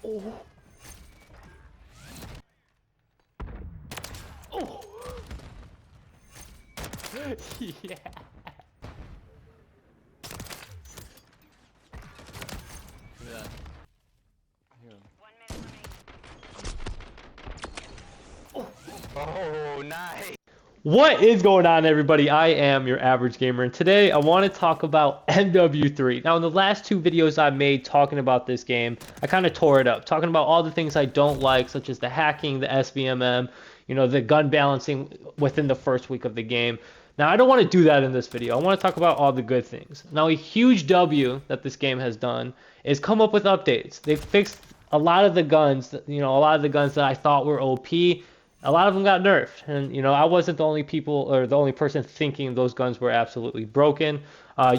Oh. Oh. Yeah. Yeah. Oh, nice. What is going on, everybody? I am your average gamer, and today I want to talk about MW3. Now, in the last two videos I made talking about this game, I kind of tore it up, talking about all the things I don't like, such as the hacking, the SVMM, the gun balancing within the first week of the game. Now, I don't want to do that in this video. I want to talk about all the good things. Now, a huge W that this game has done is come up with updates. They've fixed a lot of the guns, a lot of the guns that I thought were OP. A lot of them got nerfed, and I wasn't the only people or the only person thinking those guns were absolutely broken.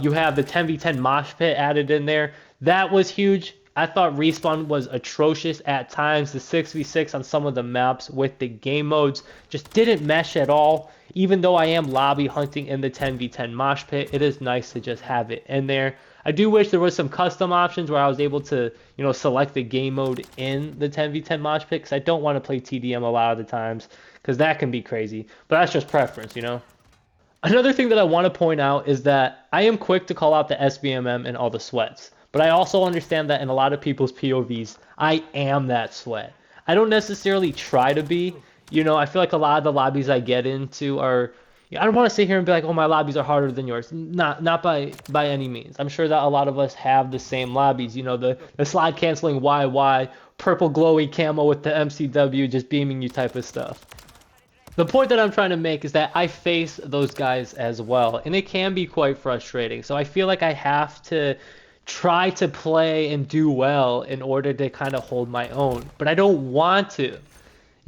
You have the 10v10 mosh pit added in there. That was huge. I thought respawn was atrocious at times. The 6v6 on some of the maps with the game modes just didn't mesh at all. Even though I am lobby hunting in the 10v10 mosh pit, it is nice to just have it in there. I do wish there was some custom options where I was able to, select the game mode in the 10v10 mosh pit, because I don't want to play TDM a lot of the times, because that can be crazy. But that's just preference. Another thing that I want to point out is that I am quick to call out the SBMM and all the sweats. But I also understand that in a lot of people's POVs, I am that sweat. I don't necessarily try to be. I feel like a lot of the lobbies I get into are... I don't want to sit here and be like, oh, my lobbies are harder than yours. Not by any means. I'm sure that a lot of us have the same lobbies. The slide canceling YY, purple glowy camo with the MCW just beaming you type of stuff. The point that I'm trying to make is that I face those guys as well, and it can be quite frustrating. So I feel like I have to try to play and do well in order to kind of hold my own, but I don't want to.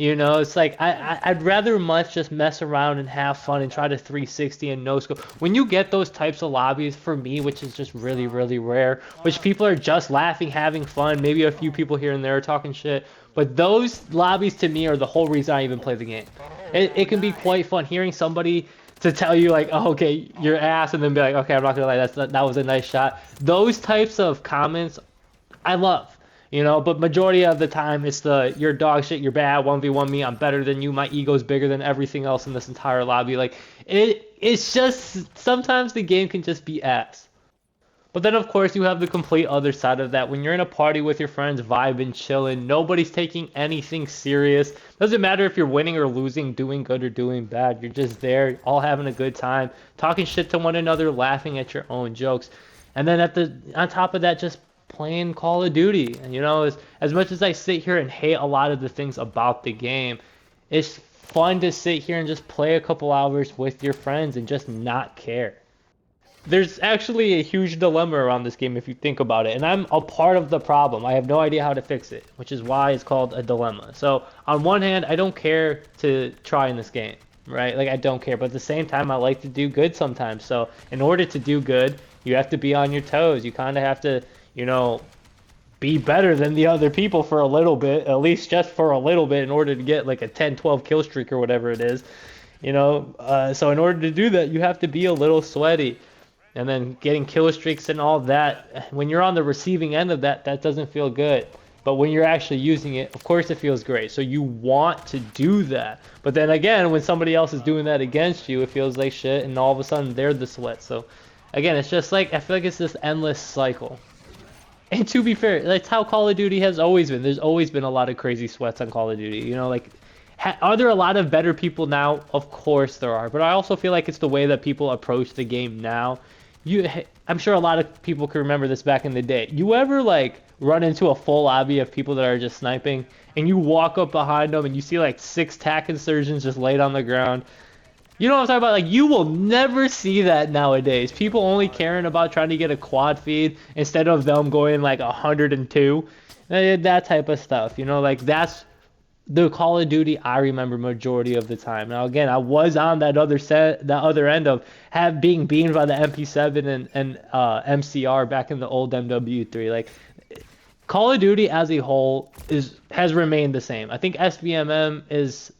It's like I'd rather much just mess around and have fun and try to 360 and no scope. When you get those types of lobbies, for me, which is just really, really rare, which people are just laughing, having fun, maybe a few people here and there are talking shit, but those lobbies to me are the whole reason I even play the game. It can be quite fun hearing somebody to tell you like, oh, okay, your ass, and then be like, okay, I'm not gonna lie, that was a nice shot. Those types of comments I love. But majority of the time it's the you're dog shit, you're bad, 1v1 me, I'm better than you, my ego's bigger than everything else in this entire lobby. Like it's just sometimes the game can just be ass. But then of course you have the complete other side of that. When you're in a party with your friends, vibing, chilling, nobody's taking anything serious. Doesn't matter if you're winning or losing, doing good or doing bad. You're just there, all having a good time, talking shit to one another, laughing at your own jokes. And then on top of that, just playing Call of Duty. As much as I sit here and hate a lot of the things about the game, it's fun to sit here and just play a couple hours with your friends and just not care. There's actually a huge dilemma around this game if you think about it, and I'm a part of the problem. I have no idea how to fix it, which is why it's called a dilemma. So on one hand, I don't care to try in this game, right? Like I don't care, but at the same time I like to do good sometimes. So in order to do good, you have to be on your toes. You kind of have to be better than the other people for a little bit, at least just for a little bit, in order to get like a 10-12 kill streak or whatever it is. So in order to do that, you have to be a little sweaty. And then getting kill streaks and all that, when you're on the receiving end of that, that doesn't feel good. But when you're actually using it, of course it feels great. So you want to do that. But then again, when somebody else is doing that against you, it feels like shit, and all of a sudden they're the sweat. So again, it's just like, I feel like it's this endless cycle. And to be fair, that's how Call of Duty has always been. There's always been a lot of crazy sweats on Call of Duty. Are there a lot of better people now? Of course there are. But I also feel like it's the way that people approach the game now. I'm sure a lot of people can remember this back in the day. You ever like run into a full lobby of people that are just sniping, and you walk up behind them and you see like 6 tac insurgents just laid on the ground? You know what I'm talking about? Like, you will never see that nowadays. People only caring about trying to get a quad feed instead of them going like 102. That type of stuff. Like that's the Call of Duty I remember majority of the time. Now again, I was on that other end of being beamed by the MP7 and MCR back in the old MW3. Like Call of Duty as a whole has remained the same. I think SVMM is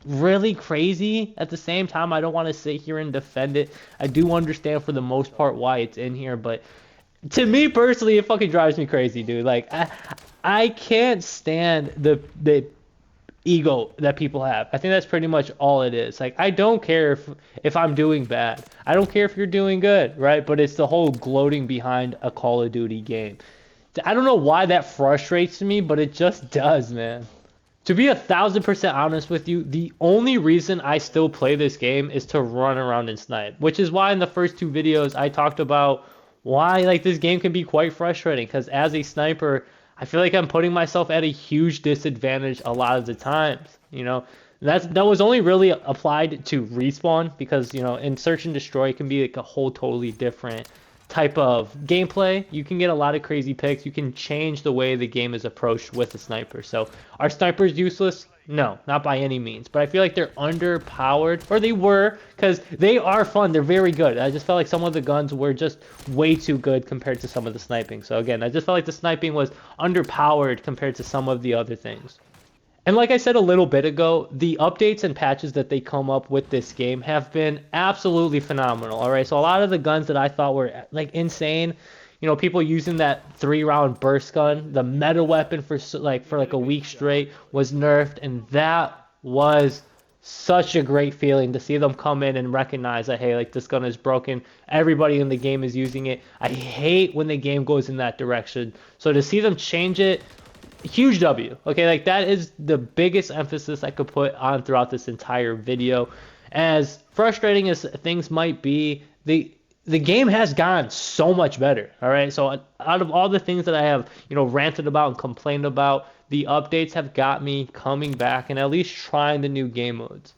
really crazy. At the same time, I don't want to sit here and defend it. I do understand for the most part why it's in here, but To me personally, it fucking drives me crazy, dude. Like I can't stand the ego that people have. I think that's pretty much all it is. Like I don't care if I'm doing bad. I don't care if you're doing good, right? But it's the whole gloating behind a Call of Duty game. I don't know why that frustrates me, but it just does, man. To be 1,000% honest with you, the only reason I still play this game is to run around and snipe, which is why in the first two videos I talked about why like this game can be quite frustrating. Because as a sniper, I feel like I'm putting myself at a huge disadvantage a lot of the times. That was only really applied to respawn because in search and destroy it can be like a whole totally different type of gameplay. You can get a lot of crazy picks. You can change the way the game is approached with a sniper. So are snipers useless? No, not by any means. But I feel like they're underpowered, or they were, because they are fun. They're very good. I just felt like some of the guns were just way too good compared to some of the sniping. So again, I just felt like the sniping was underpowered compared to some of the other things. And like I said a little bit ago, the updates and patches that they come up with this game have been absolutely phenomenal. All right, so a lot of the guns that I thought were like insane, people using that 3-round burst gun, the meta weapon for like a week straight was nerfed, and that was such a great feeling to see them come in and recognize that hey, like this gun is broken. Everybody in the game is using it. I hate when the game goes in that direction. So to see them change it, huge W. Okay, like that is the biggest emphasis I could put on throughout this entire video. As frustrating as things might be, the game has gotten so much better. All right, so out of all the things that I have ranted about and complained about, the updates have got me coming back and at least trying the new game modes.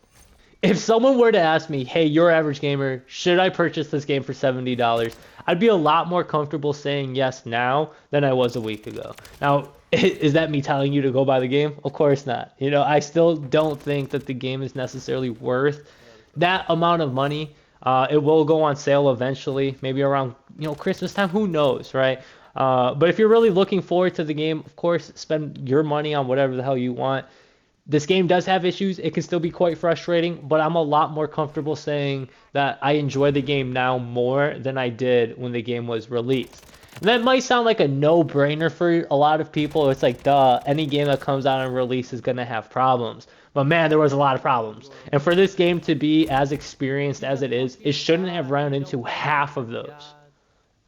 If someone were to ask me, hey, you're average gamer, should I purchase this game for $70? I'd be a lot more comfortable saying yes now than I was a week ago. Now, is that me telling you to go buy the game? Of course not. I still don't think that the game is necessarily worth that amount of money. It will go on sale eventually, maybe around Christmas time. Who knows, right? But if you're really looking forward to the game, of course, spend your money on whatever the hell you want. This game does have issues. It can still be quite frustrating, but I'm a lot more comfortable saying that I enjoy the game now more than I did when the game was released. And that might sound like a no-brainer for a lot of people. It's like, duh, any game that comes out on release is going to have problems. But man, there was a lot of problems. And for this game to be as experienced as it is, it shouldn't have run into half of those.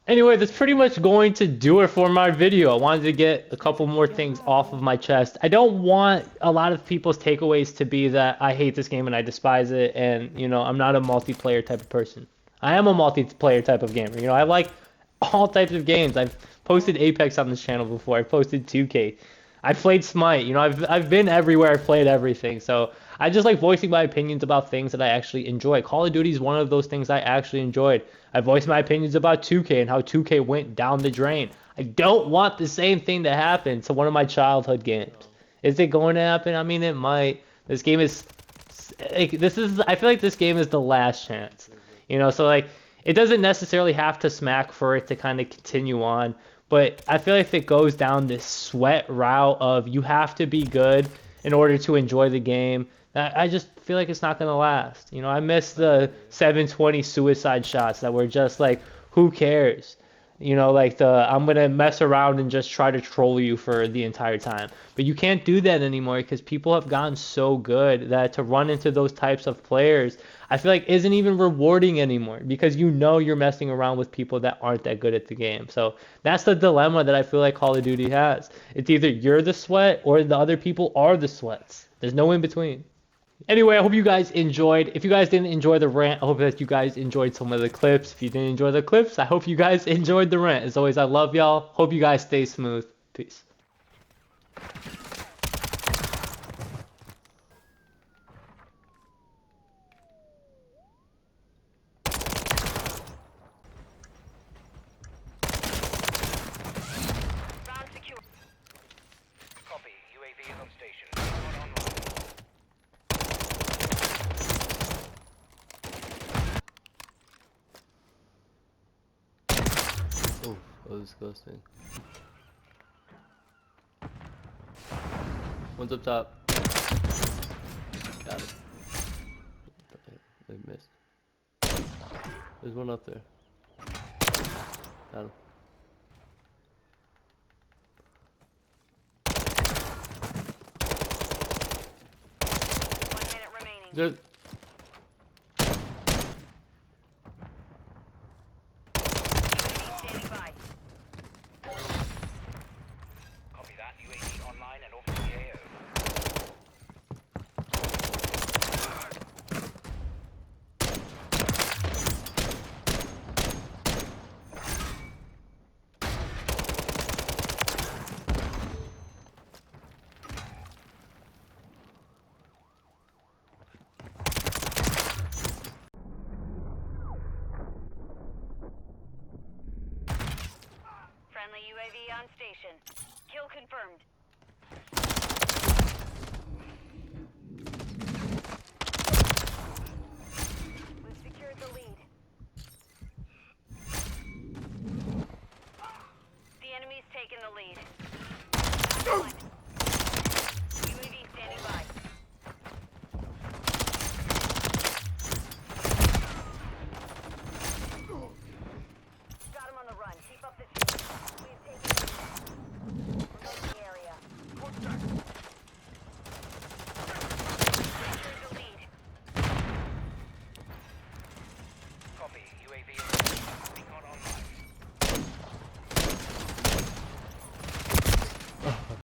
Anyway, that's pretty much going to do it for my video. I wanted to get a couple more things off of my chest. I don't want a lot of people's takeaways to be that I hate this game and I despise it and, I'm not a multiplayer type of person. I am a multiplayer type of gamer. I like all types of games. I've posted Apex on this channel before. I've posted 2K. I've played Smite. I've been everywhere. I've played everything. So I just like voicing my opinions about things that I actually enjoy. Call of Duty is one of those things I actually enjoyed. I voiced my opinions about 2K and how 2K went down the drain. I don't want the same thing to happen to one of my childhood games. Is it going to happen? I mean, it might. This game is like I feel like this game is the last chance. So like it doesn't necessarily have to smack for it to kind of continue on. But I feel like if it goes down this sweat route of you have to be good in order to enjoy the game, I just feel like it's not going to last. I miss the 720 suicide shots that were just like, who cares? Like I'm going to mess around and just try to troll you for the entire time. But you can't do that anymore because people have gotten so good that to run into those types of players, I feel like isn't even rewarding anymore because you're messing around with people that aren't that good at the game. So that's the dilemma that I feel like Call of Duty has. It's either you're the sweat or the other people are the sweats. There's no in between. Anyway, I hope you guys enjoyed. If you guys didn't enjoy the rant, I hope that you guys enjoyed some of the clips. If you didn't enjoy the clips, I hope you guys enjoyed the rant. As always, I love y'all. Hope you guys stay smooth. Peace. Copy. UAV is on station. Oh, that was disgusting. One's up top. Got it. They missed. There's one up there. Got him. Just... Standing by. Copy that. UAV online and off the AO. Friendly UAV on station. Kill confirmed. We've secured the lead. The enemy's taken the lead. Last one.